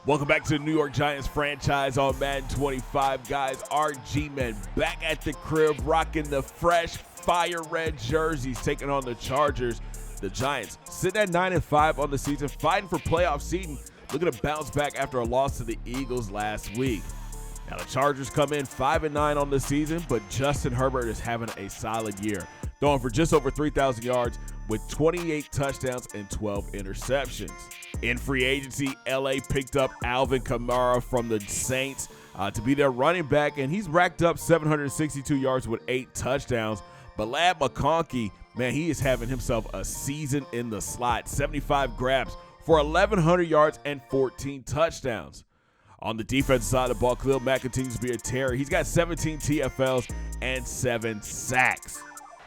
Welcome back to the New York Giants franchise on Madden 25. Guys, our G-Men back at the crib rocking the fresh fire red jerseys, taking on the Chargers. The Giants sitting at 9-5 on the season, fighting for playoff seeding, looking to bounce back after a loss to the Eagles last week. Now the Chargers come in 5-9 on the season, but Justin Herbert is having a solid year, throwing for just over 3,000 yards with 28 touchdowns and 12 interceptions. In free agency, LA picked up Alvin Kamara from the Saints to be their running back, and he's racked up 762 yards with 8 touchdowns. But Lad McConkey, man, he is having himself a season in the slot. 75 grabs for 1,100 yards and 14 touchdowns. On the defensive side of the ball, Khalil Mack continues to be a terror. He's got 17 TFLs and 7 sacks.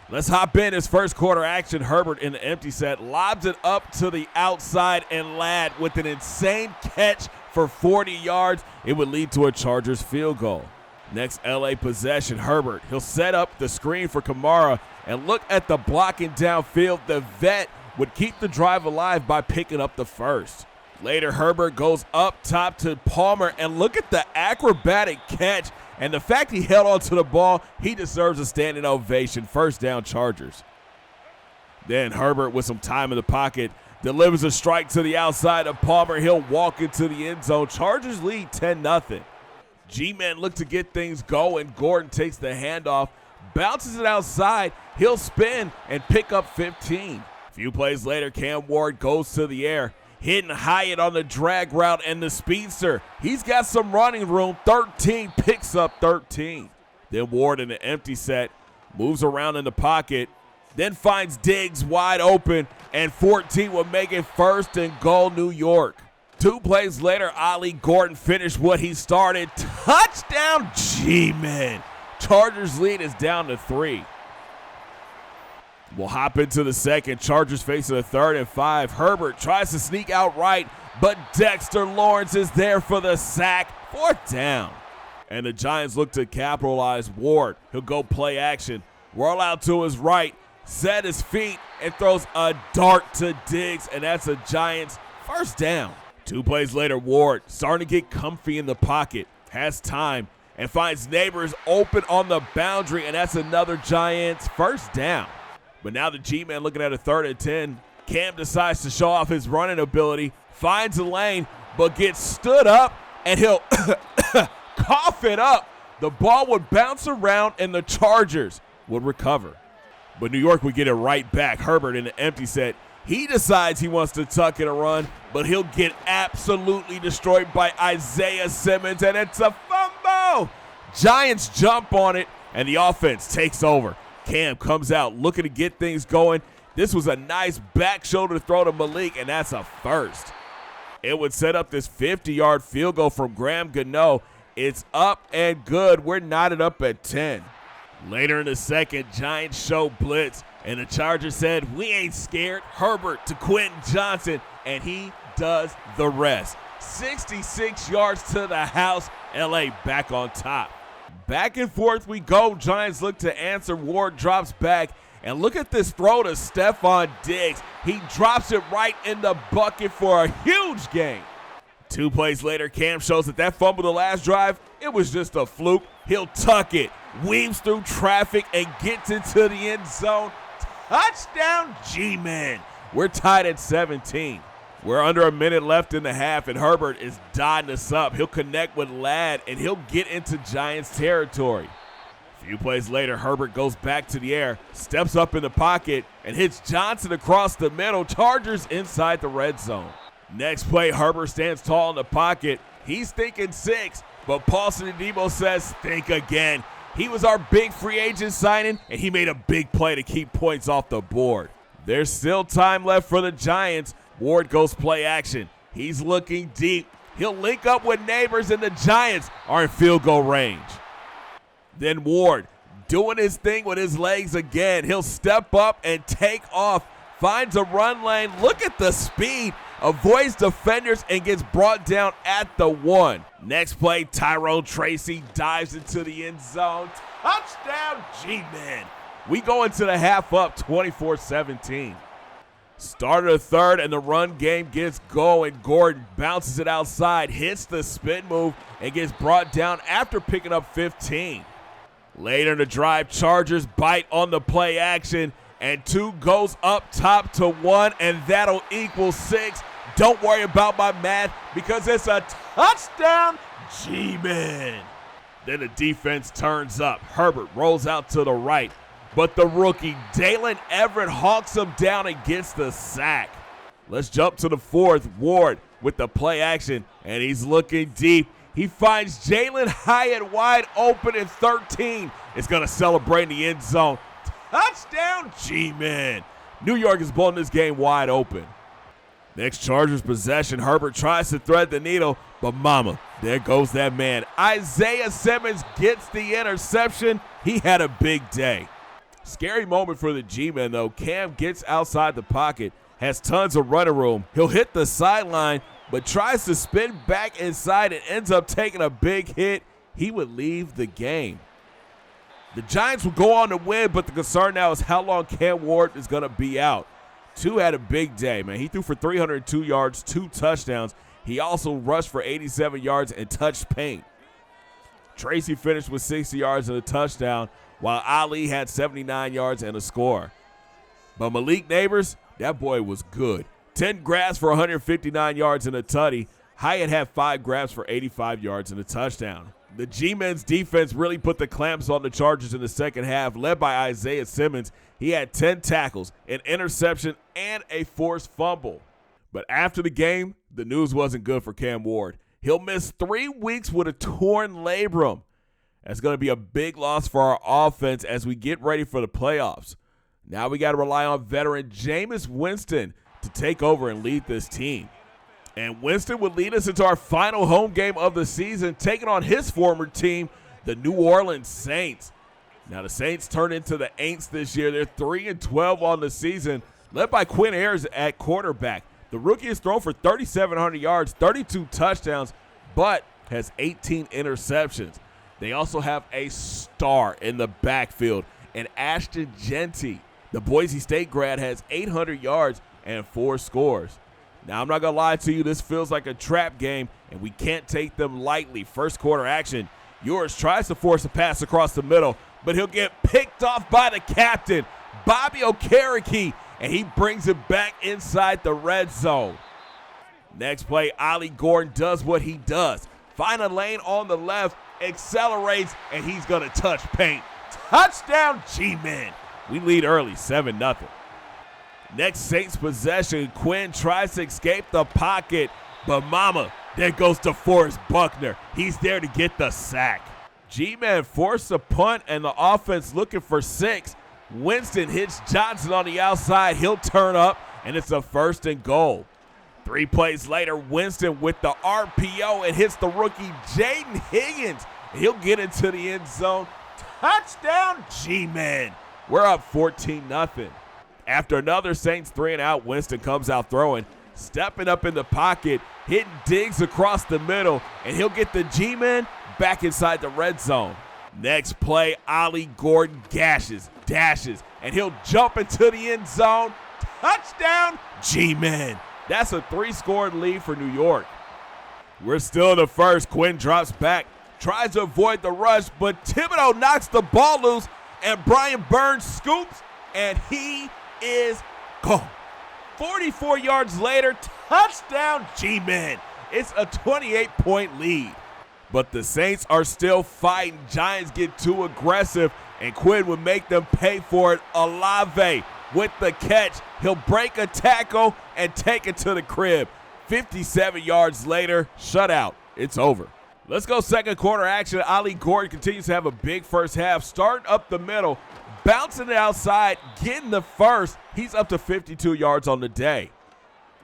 Let's hop in his first quarter action. Herbert in the empty set lobs it up to the outside, and Ladd with an insane catch for 40 yards. It would lead to a Chargers field goal. Next LA possession, Herbert. He'll set up the screen for Kamara, and look at the blocking downfield. The vet would keep the drive alive by picking up the first. Later, Herbert goes up top to Palmer, and look at the acrobatic catch. And the fact he held on to the ball, he deserves a standing ovation. First down, Chargers. Then Herbert, with some time in the pocket, delivers a strike to the outside of Palmer. He'll walk into the end zone. Chargers lead 10-0. G-Men look to get things going. Gordon takes the handoff, bounces it outside. He'll spin and pick up 15. A few plays later, Cam Ward goes to the air, hitting Hyatt on the drag route and the speedster. He's got some running room. 13 picks up 13. Then Ward in the empty set moves around in the pocket, then finds Diggs wide open, and 14 will make it first and goal New York. 2 plays later, Ollie Gordon finished what he started. Touchdown, G-Men. Chargers lead is down to 3. We'll hop into the second. Chargers facing a 3rd and 5. Herbert tries to sneak out right, but Dexter Lawrence is there for the sack. 4th down. And the Giants look to capitalize. Ward, he'll go play action. Roll out to his right, set his feet, and throws a dart to Diggs, and that's a Giants first down. 2 plays later, Ward starting to get comfy in the pocket, has time, and finds Neighbors open on the boundary, and that's another Giants first down. But now the G-Man looking at a 3rd and 10. Cam decides to show off his running ability, finds a lane, but gets stood up, and he'll cough it up. The ball would bounce around, and the Chargers would recover. But New York would get it right back. Herbert in the empty set. He decides he wants to tuck in a run, but he'll get absolutely destroyed by Isaiah Simmons, and it's a fumble. Giants jump on it, and the offense takes over. Cam comes out looking to get things going. This was a nice back shoulder throw to Malik, and that's a first. It would set up this 50-yard field goal from Graham Gano. It's up and good. We're knotted up at 10. Later in the second, Giants show blitz, and the Chargers said, "We ain't scared." Herbert to Quentin Johnson, and he does the rest. 66 yards to the house. LA back on top. Back and forth we go. Giants look to answer. Ward drops back. And look at this throw to Stephon Diggs. He drops it right in the bucket for a huge gain. 2 plays later, Cam shows that fumble the last drive, it was just a fluke. He'll tuck it, weaves through traffic, and gets into the end zone. Touchdown, G-Men. We're tied at 17. We're under a minute left in the half, and Herbert is dotting us up. He'll connect with Ladd, and he'll get into Giants territory. A few plays later, Herbert goes back to the air, steps up in the pocket, and hits Johnson across the middle. Chargers inside the red zone. Next play, Herbert stands tall in the pocket. He's thinking 6, but Paulson Adebo says, "Think again." He was our big free agent signing, and he made a big play to keep points off the board. There's still time left for the Giants. Ward goes play action. He's looking deep. He'll link up with Neighbors, and the Giants are in field goal range. Then Ward doing his thing with his legs again. He'll step up and take off. Finds a run lane. Look at the speed. Avoids defenders and gets brought down at the 1. Next play, Tyrone Tracy dives into the end zone. Touchdown, G-Men. We go into the half up 24-17. Start of the third, and the run game gets going. Gordon bounces it outside, hits the spin move, and gets brought down after picking up 15. Later in the drive, Chargers bite on the play action, and 2 goes up top to 1, and that'll equal 6. Don't worry about my math because it's a touchdown, G-Man. Then the defense turns up. Herbert rolls out to the right, but the rookie, Dalen Everett, hawks him down and gets the sack. Let's jump to the fourth. Ward with the play action, and he's looking deep. He finds Jalen Hyatt wide open in 13. It's going to celebrate in the end zone. Touchdown, G-Man. New York is blowing this game wide open. Next Chargers possession, Herbert tries to thread the needle, but mama, there goes that man. Isaiah Simmons gets the interception. He had a big day. Scary moment for the G-Men, though. Cam gets outside the pocket, has tons of running room. He'll hit the sideline, but tries to spin back inside and ends up taking a big hit. He would leave the game. The Giants will go on to win, but the concern now is how long Cam Ward is going to be out. 2 had a big day, man. He threw for 302 yards, 2 touchdowns. He also rushed for 87 yards and touched paint. Tracy finished with 60 yards and a touchdown, while Ali had 79 yards and a score. But Malik Neighbors, that boy was good. 10 grabs for 159 yards and a tutty. Hyatt had 5 grabs for 85 yards and a touchdown. The G-Men's defense really put the clamps on the Chargers in the second half, led by Isaiah Simmons. He had 10 tackles, an interception, and a forced fumble. But after the game, the news wasn't good for Cam Ward. He'll miss 3 weeks with a torn labrum. That's going to be a big loss for our offense as we get ready for the playoffs. Now we got to rely on veteran Jameis Winston to take over and lead this team. And Winston would lead us into our final home game of the season, taking on his former team, the New Orleans Saints. Now the Saints turn into the Aints this year. They're 3-12 on the season, led by Quinn Ayers at quarterback. The rookie has thrown for 3,700 yards, 32 touchdowns, but has 18 interceptions. They also have a star in the backfield, and Ashton Genty, the Boise State grad, has 800 yards and 4 scores. Now, I'm not going to lie to you, this feels like a trap game, and we can't take them lightly. First quarter action, Ewers tries to force a pass across the middle, but he'll get picked off by the captain, Bobby Okereke, and he brings it back inside the red zone. Next play, Ollie Gordon does what he does. Find a lane on the left, accelerates, and he's going to touch paint. Touchdown, G-Men. We lead early, 7-0. Next Saints possession, Quinn tries to escape the pocket, but mama, there goes DeForest Buckner. He's there to get the sack. G-Man forced a punt, and the offense looking for 6. Winston hits Johnson on the outside. He'll turn up, and it's a 1st and goal. 3 plays later, Winston with the RPO and hits the rookie Jaden Higgins. He'll get into the end zone. Touchdown, G-Man. We're up 14-0. After another Saints 3-and-out, Winston comes out throwing, stepping up in the pocket, hitting Diggs across the middle, and he'll get the G-Man back inside the red zone. Next play, Ollie Gordon dashes, and he'll jump into the end zone. Touchdown, G-Man. That's a 3-score lead for New York. We're still in the first. Quinn drops back, tries to avoid the rush, but Thibodeau knocks the ball loose, and Brian Burns scoops, and he is gone. 44 yards later, touchdown, G-Men. It's a 28-point lead. But the Saints are still fighting. Giants get too aggressive, and Quinn would make them pay for it. Olave with the catch. He'll break a tackle and take it to the crib. 57 yards later, shutout. It's over. Let's go second quarter action. Ollie Gordon continues to have a big first half, starting up the middle, bouncing it outside, getting the first. He's up to 52 yards on the day.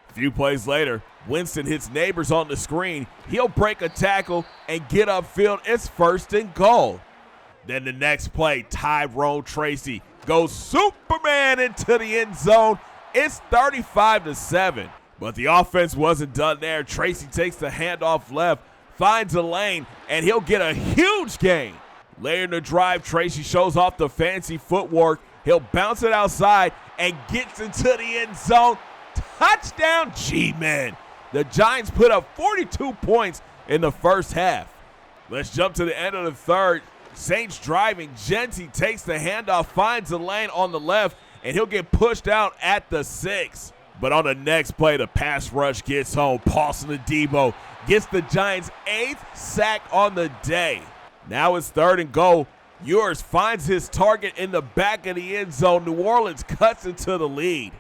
A few plays later, Winston hits Neighbors on the screen. He'll break a tackle and get upfield. It's 1st and goal. Then the next play, Tyrone Tracy goes Superman into the end zone. It's 35-7. But the offense wasn't done there. Tracy takes the handoff left, finds a lane, and he'll get a huge gain. Later in the drive, Tracy shows off the fancy footwork, He'll bounce it outside and gets into the end zone. Touchdown, G-Men. The Giants put up 42 points in the first half. Let's jump to the end of the third. Saints driving. Genty takes the handoff, finds the lane on the left, and he'll get pushed out at the 6. But on the next play, the pass rush gets home. Paulson Adebo gets the Giants' 8th sack on the day. Now it's 3rd and goal. Ewers finds his target in the back of the end zone. New Orleans cuts into the lead.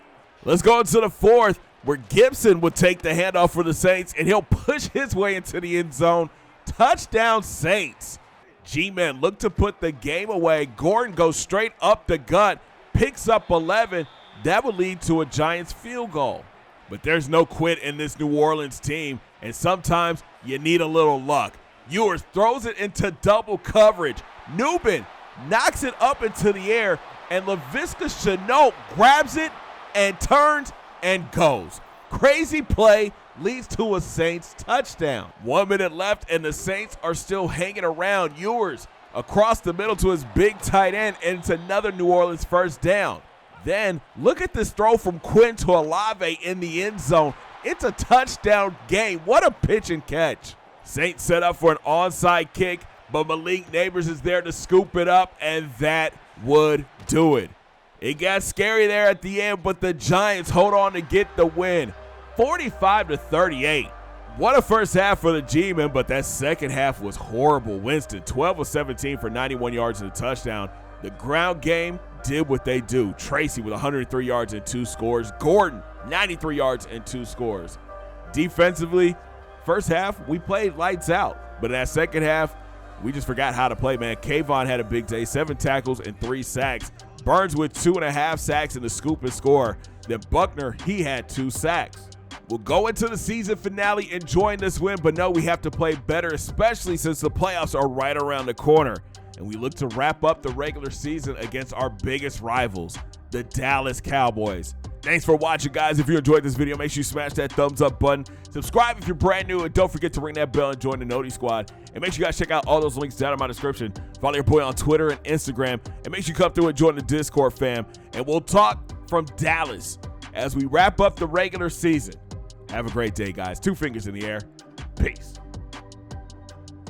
Let's go into the 4th, where Gibson would take the handoff for the Saints, and he'll push his way into the end zone. Touchdown, Saints. G-Men look to put the game away. Gordon goes straight up the gut, picks up 11. That would lead to a Giants field goal. But there's no quit in this New Orleans team, and sometimes you need a little luck. Ewers throws it into double coverage. Newbin knocks it up into the air, and Laviska Shenault grabs it and turns and goes. Crazy play leads to a Saints touchdown. 1 minute left, and the Saints are still hanging around. Ewers across the middle to his big tight end, and it's another New Orleans first down. Then look at this throw from Quinn to Olave in the end zone. It's a touchdown game. What a pitch and catch. Saints set up for an onside kick, but Malik Neighbors is there to scoop it up, and that would do it. It got scary there at the end, but the Giants hold on to get the win. 45-38. What a first half for the G-Men, but that second half was horrible. Winston, 12 of 17 for 91 yards and a touchdown. The ground game did what they do. Tracy with 103 yards and 2 scores. Gordon, 93 yards and 2 scores. Defensively, first half, we played lights out. But in that second half, we just forgot how to play, man. Kayvon had a big day, 7 tackles and 3 sacks. Burns with 2.5 sacks in the scoop and score. Then Buckner, he had 2 sacks. We'll go into the season finale enjoying this win, but no, we have to play better, especially since the playoffs are right around the corner. And we look to wrap up the regular season against our biggest rivals, the Dallas Cowboys. Thanks for watching, guys. If you enjoyed this video, make sure you smash that thumbs up button. Subscribe if you're brand new, and don't forget to ring that bell and join the Noti Squad. And make sure you guys check out all those links down in my description. Follow your boy on Twitter and Instagram, and make sure you come through and join the Discord, fam. And we'll talk from Dallas as we wrap up the regular season. Have a great day, guys. 2 fingers in the air. Peace.